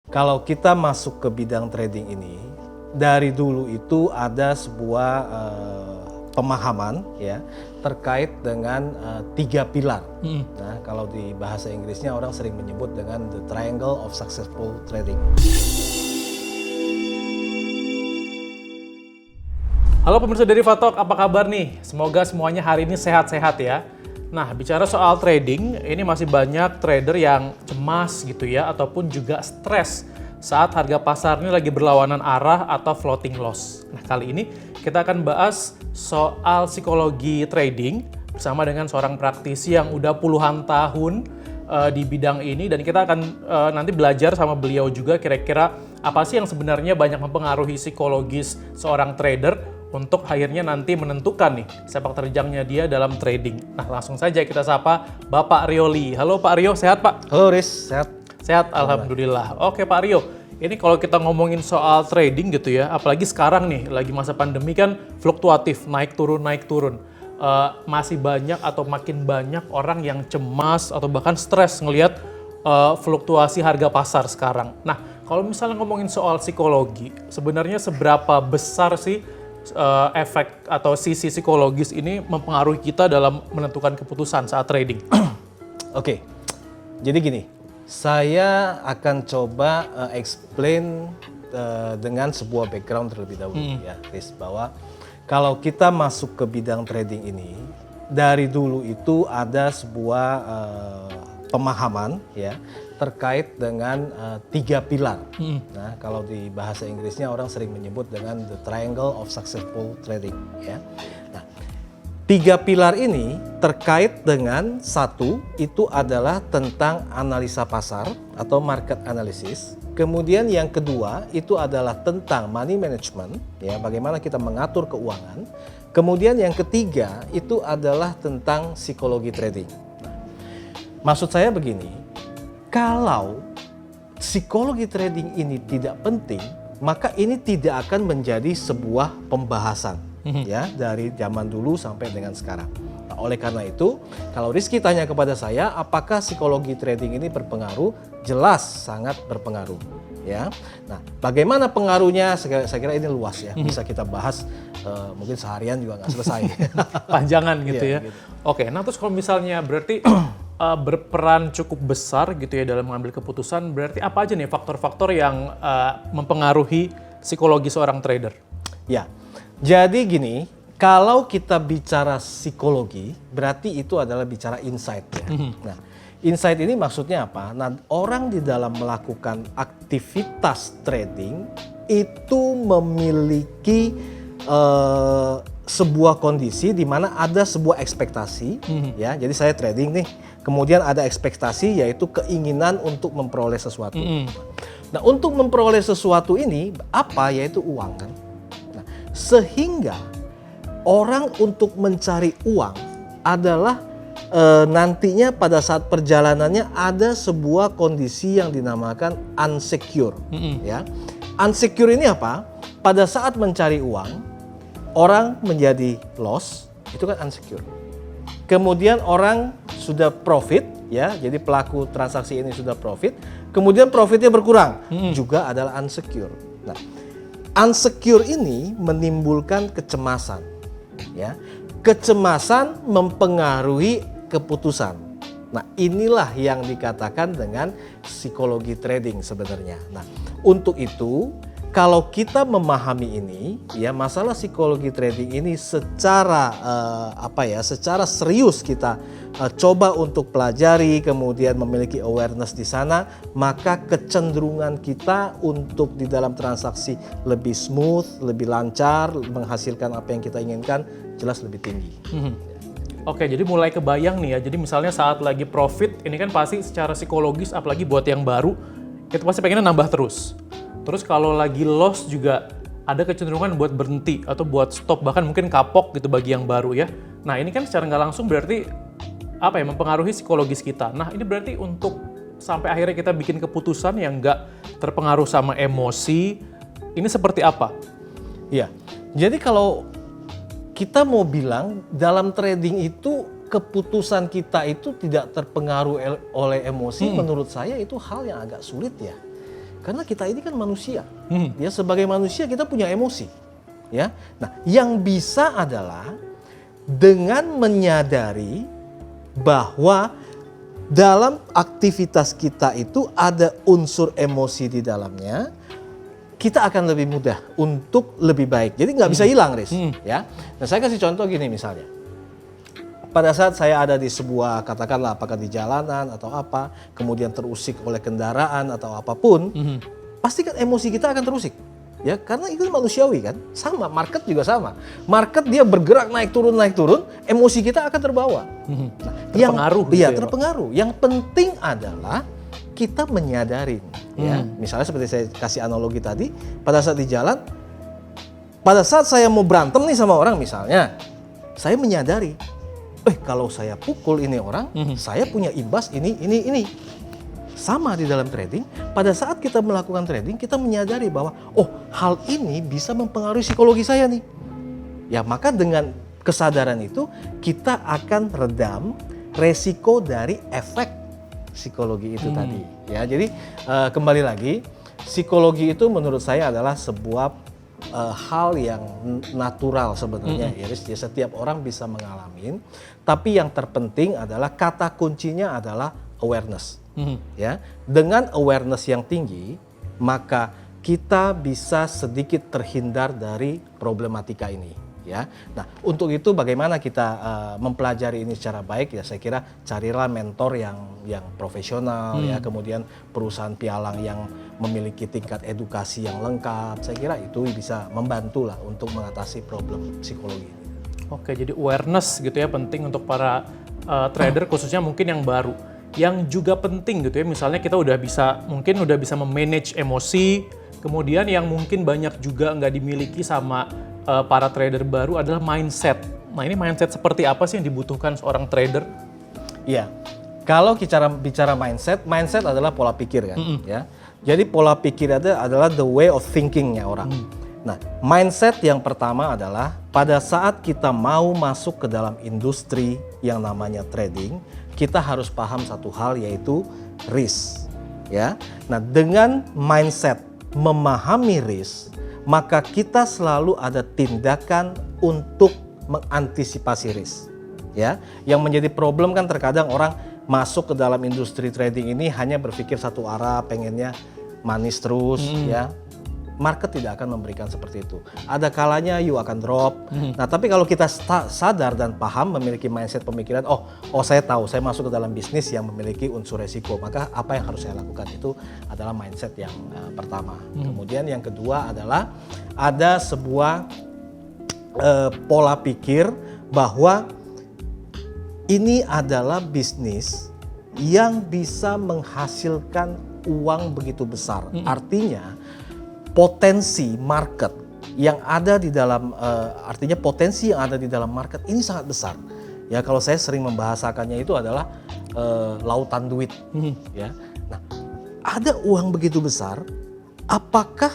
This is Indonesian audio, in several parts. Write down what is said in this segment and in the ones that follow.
Kalau kita masuk ke bidang trading ini, dari dulu itu ada sebuah pemahaman ya terkait dengan 3 pilar. Nah, kalau di bahasa Inggrisnya orang sering menyebut dengan the triangle of successful trading. Halo pemirsa Derivatalk, apa kabar nih? Semoga semuanya hari ini sehat-sehat ya. Nah, bicara soal trading, ini masih banyak trader yang cemas gitu ya, ataupun juga stres saat harga pasar ini lagi berlawanan arah atau floating loss. Nah, kali ini kita akan bahas soal psikologi trading bersama dengan seorang praktisi yang udah puluhan tahun di bidang ini, dan kita akan nanti belajar sama beliau juga kira-kira apa sih yang sebenarnya banyak mempengaruhi psikologis seorang trader untuk akhirnya nanti menentukan nih sepak terjangnya dia dalam trading. Nah, langsung saja kita sapa Bapak Rioli. Halo Pak Rio, sehat Pak? Halo Riz, sehat? Sehat, Alhamdulillah. Oke Pak Rio, ini kalau kita ngomongin soal trading gitu ya, apalagi sekarang nih, lagi masa pandemi kan fluktuatif, naik turun. Masih banyak atau makin banyak orang yang cemas atau bahkan stres ngelihat fluktuasi harga pasar sekarang. Nah, kalau misalnya ngomongin soal psikologi, sebenarnya seberapa besar sih efek atau sisi psikologis ini mempengaruhi kita dalam menentukan keputusan saat trading? Oke, jadi gini, saya akan coba explain dengan sebuah background terlebih dahulu ya, Riz, bahwa kalau kita masuk ke bidang trading ini, dari dulu itu ada sebuah pemahaman ya terkait dengan 3 pilar. Nah, kalau di bahasa Inggrisnya orang sering menyebut dengan the triangle of successful trading ya. Nah, 3 pilar ini terkait dengan satu itu adalah tentang analisa pasar atau market analysis. Kemudian yang kedua itu adalah tentang money management ya, bagaimana kita mengatur keuangan. Kemudian yang ketiga itu adalah tentang psikologi trading. Nah, maksud saya begini, kalau psikologi trading ini tidak penting, maka ini tidak akan menjadi sebuah pembahasan ya dari zaman dulu sampai dengan sekarang. Nah, oleh karena itu, kalau Rizky tanya kepada saya, apakah psikologi trading ini berpengaruh? Jelas sangat berpengaruh ya. Nah, bagaimana pengaruhnya? Saya kira ini luas ya, bisa kita bahas mungkin seharian juga nggak selesai. Panjangan gitu ya. Gitu. Oke, nah terus kalau misalnya berarti berperan cukup besar gitu ya dalam mengambil keputusan, berarti apa aja nih faktor-faktor yang mempengaruhi psikologi seorang trader? Ya, jadi gini, kalau kita bicara psikologi, berarti itu adalah bicara insight ya. Nah, insight ini maksudnya apa? Nah, orang di dalam melakukan aktivitas trading itu memiliki sebuah kondisi di mana ada sebuah ekspektasi ya. Jadi saya trading nih, kemudian ada ekspektasi yaitu keinginan untuk memperoleh sesuatu. Nah, untuk memperoleh sesuatu ini apa? Yaitu uang kan. Nah, sehingga orang untuk mencari uang adalah nantinya pada saat perjalanannya ada sebuah kondisi yang dinamakan unsecure ya. Unsecure ini apa? Pada saat mencari uang, orang menjadi loss, itu kan unsecure. Kemudian orang sudah profit ya, jadi pelaku transaksi ini sudah profit, kemudian profitnya berkurang, juga adalah unsecure. Nah, unsecure ini menimbulkan kecemasan ya. Kecemasan mempengaruhi keputusan. Nah, inilah yang dikatakan dengan psikologi trading sebenarnya. Nah, untuk itu kalau kita memahami ini, ya masalah psikologi trading ini secara secara serius kita coba untuk pelajari, kemudian memiliki awareness di sana, maka kecenderungan kita untuk di dalam transaksi lebih smooth, lebih lancar, menghasilkan apa yang kita inginkan jelas lebih tinggi. Oke, jadi mulai kebayang nih ya. Jadi misalnya saat lagi profit, ini kan pasti secara psikologis, apalagi buat yang baru, kita pasti pengennya nambah terus. Terus kalau lagi loss juga ada kecenderungan buat berhenti atau buat stop, bahkan mungkin kapok gitu bagi yang baru ya. Nah, ini kan secara nggak langsung berarti mempengaruhi psikologis kita. Nah, ini berarti untuk sampai akhirnya kita bikin keputusan yang nggak terpengaruh sama emosi, ini seperti apa? Ya, jadi kalau kita mau bilang dalam trading itu keputusan kita itu tidak terpengaruh oleh emosi, menurut saya itu hal yang agak sulit ya. Karena kita ini kan manusia. Ya, sebagai manusia kita punya emosi. Ya. Nah, yang bisa adalah dengan menyadari bahwa dalam aktivitas kita itu ada unsur emosi di dalamnya, kita akan lebih mudah untuk lebih baik. Jadi nggak bisa hilang, Riz. Ya. Nah, saya kasih contoh gini misalnya. Pada saat saya ada di sebuah, katakanlah apakah di jalanan atau apa, kemudian terusik oleh kendaraan atau apapun, pasti kan emosi kita akan terusik. Ya, karena itu manusiawi kan. Sama, market juga sama. Market dia bergerak naik turun, emosi kita akan terbawa. Nah, terpengaruh gitu ya, Pak? Terpengaruh. Yang penting adalah kita menyadarin. Ya. Misalnya seperti saya kasih analogi tadi, pada saat di jalan, pada saat saya mau berantem nih sama orang misalnya, saya menyadari, kalau saya pukul ini orang, saya punya imbas ini. Sama di dalam trading, pada saat kita melakukan trading, kita menyadari bahwa, hal ini bisa mempengaruhi psikologi saya nih. Ya, maka dengan kesadaran itu, kita akan redam resiko dari efek psikologi itu tadi. Ya, jadi kembali lagi, psikologi itu menurut saya adalah sebuah hal yang natural sebenarnya, Iris. Ya, setiap orang bisa mengalami, tapi yang terpenting adalah kata kuncinya adalah awareness. Ya, dengan awareness yang tinggi, maka kita bisa sedikit terhindar dari problematika ini. Ya, nah untuk itu bagaimana kita mempelajari ini secara baik? Ya, saya kira carilah mentor yang profesional, ya, kemudian perusahaan pialang yang memiliki tingkat edukasi yang lengkap. Saya kira itu bisa membantu lah untuk mengatasi problem psikologi ini. Oke, jadi awareness gitu ya penting untuk para trader khususnya mungkin yang baru. Yang juga penting gitu ya, misalnya kita mungkin udah bisa memanage emosi, kemudian yang mungkin banyak juga nggak dimiliki sama para trader baru adalah mindset. Nah, ini mindset seperti apa sih yang dibutuhkan seorang trader? Iya, kalau bicara mindset adalah pola pikir kan, ya. Jadi pola pikir adalah the way of thinking-nya orang. Nah, mindset yang pertama adalah pada saat kita mau masuk ke dalam industri yang namanya trading, kita harus paham satu hal, yaitu risk. Ya, nah dengan mindset memahami risk, maka kita selalu ada tindakan untuk mengantisipasi risk. Ya, yang menjadi problem kan terkadang orang masuk ke dalam industri trading ini hanya berpikir satu arah, pengennya manis terus, ya. Market tidak akan memberikan seperti itu. Ada kalanya you akan drop. Nah, tapi kalau kita sadar dan paham, memiliki mindset pemikiran, saya tahu saya masuk ke dalam bisnis yang memiliki unsur resiko, maka apa yang harus saya lakukan? Itu adalah mindset yang pertama. Kemudian yang kedua adalah ada sebuah pola pikir bahwa ini adalah bisnis yang bisa menghasilkan uang begitu besar. Artinya potensi market yang ada di dalam potensi yang ada di dalam market ini sangat besar. Ya, kalau saya sering membahasakannya itu adalah lautan duit. Ya. Nah, ada uang begitu besar, apakah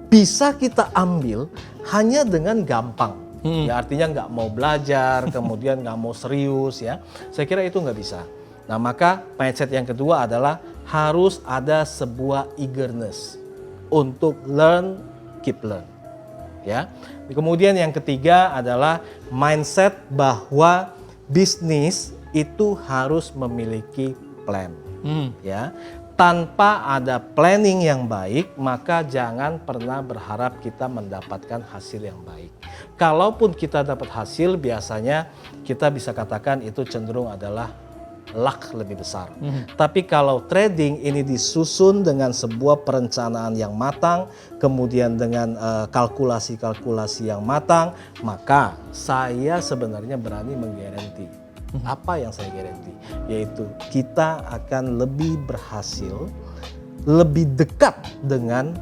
bisa kita ambil hanya dengan gampang? Ya, artinya nggak mau belajar, kemudian nggak mau serius, ya. Saya kira itu nggak bisa. Nah, maka mindset yang kedua adalah harus ada sebuah eagerness untuk learn, keep learn. Ya. Kemudian yang ketiga adalah mindset bahwa bisnis itu harus memiliki plan. Ya. Tanpa ada planning yang baik, maka jangan pernah berharap kita mendapatkan hasil yang baik. Kalaupun kita dapat hasil, biasanya kita bisa katakan itu cenderung adalah luck lebih besar. Tapi kalau trading ini disusun dengan sebuah perencanaan yang matang, kemudian dengan kalkulasi-kalkulasi yang matang, maka saya sebenarnya berani menggaranti. Apa yang saya garanti? Yaitu kita akan lebih berhasil, lebih dekat dengan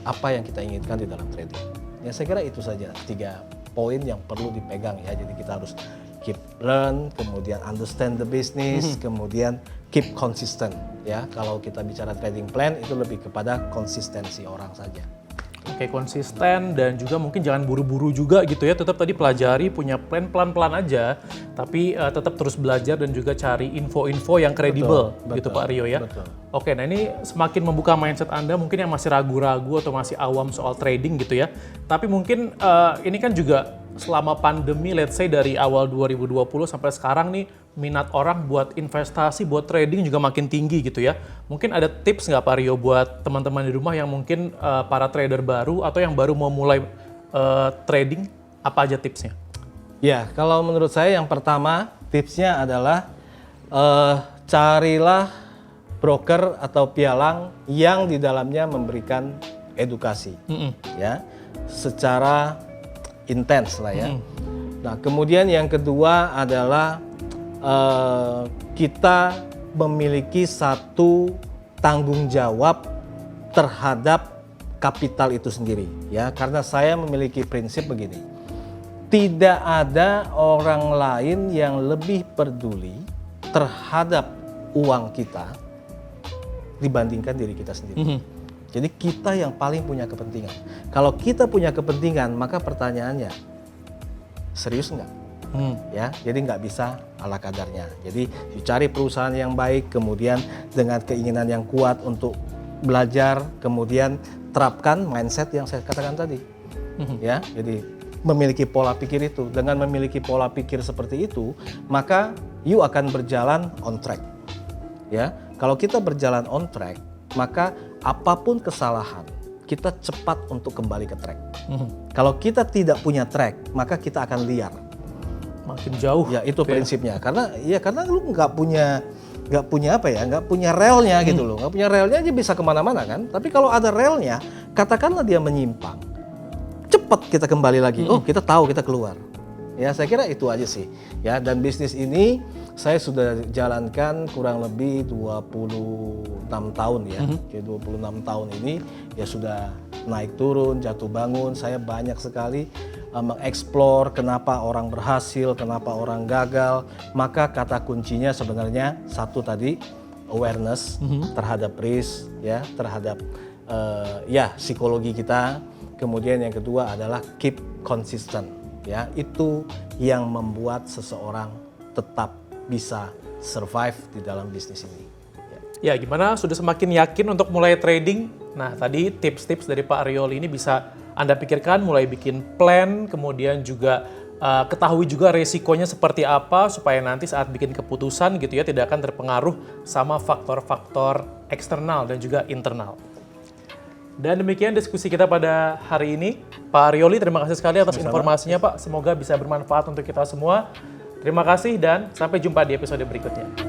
apa yang kita inginkan di dalam trading. Ya, saya kira itu saja 3 poin yang perlu dipegang, ya. Jadi kita harus keep learn, kemudian understand the business, kemudian keep consistent, ya. Kalau kita bicara trading plan itu lebih kepada konsistensi orang saja. Oke, konsisten dan juga mungkin jangan buru-buru juga gitu ya. Tetap tadi pelajari, punya plan pelan-pelan aja, tapi tetap terus belajar dan juga cari info-info yang kredibel gitu Pak Rio ya. Betul. Oke, nah ini semakin membuka mindset Anda mungkin yang masih ragu-ragu atau masih awam soal trading gitu ya. Tapi mungkin ini kan juga selama pandemi, let's say dari awal 2020 sampai sekarang nih, minat orang buat investasi, buat trading juga makin tinggi gitu ya. Mungkin ada tips nggak Pak Rio buat teman-teman di rumah yang mungkin para trader baru atau yang baru mau mulai trading, apa aja tipsnya? Ya, kalau menurut saya yang pertama tipsnya adalah carilah broker atau pialang yang di dalamnya memberikan edukasi, ya, secara intens lah ya. Nah, kemudian yang kedua adalah kita memiliki satu tanggung jawab terhadap kapital itu sendiri, ya. Karena saya memiliki prinsip begini, tidak ada orang lain yang lebih peduli terhadap uang kita dibandingkan diri kita sendiri. Jadi kita yang paling punya kepentingan. Kalau kita punya kepentingan, maka pertanyaannya, serius nggak? Ya, jadi nggak bisa ala kadarnya. Jadi cari perusahaan yang baik, kemudian dengan keinginan yang kuat untuk belajar, kemudian terapkan mindset yang saya katakan tadi. Ya, jadi memiliki pola pikir itu. Dengan memiliki pola pikir seperti itu, maka you akan berjalan on track. Ya, kalau kita berjalan on track, maka apapun kesalahan, kita cepat untuk kembali ke track. Kalau kita tidak punya track, maka kita akan liar. Makin jauh. Ya, itu prinsipnya. Karena lu nggak punya relnya gitu loh. Nggak punya relnya aja bisa kemana-mana kan. Tapi kalau ada relnya, katakanlah dia menyimpang, cepat kita kembali lagi. Oh, kita tahu, kita keluar. Ya, saya kira itu aja sih. Ya, dan bisnis ini saya sudah jalankan kurang lebih 26 tahun ya. Jadi 26 tahun ini ya sudah naik turun, jatuh bangun. Saya banyak sekali mengeksplor kenapa orang berhasil, kenapa orang gagal. Maka kata kuncinya sebenarnya satu tadi, awareness terhadap risk, ya, terhadap psikologi kita. Kemudian yang kedua adalah keep consistent. Ya, itu yang membuat seseorang tetap bisa survive di dalam bisnis ini. Ya, gimana? Sudah semakin yakin untuk mulai trading? Nah, tadi tips-tips dari Pak Rioli ini bisa Anda pikirkan, mulai bikin plan, kemudian juga ketahui juga resikonya seperti apa, supaya nanti saat bikin keputusan gitu ya, tidak akan terpengaruh sama faktor-faktor eksternal dan juga internal. Dan demikian diskusi kita pada hari ini. Pak Rioli, terima kasih sekali atas informasinya Pak. Semoga bisa bermanfaat untuk kita semua. Terima kasih dan sampai jumpa di episode berikutnya.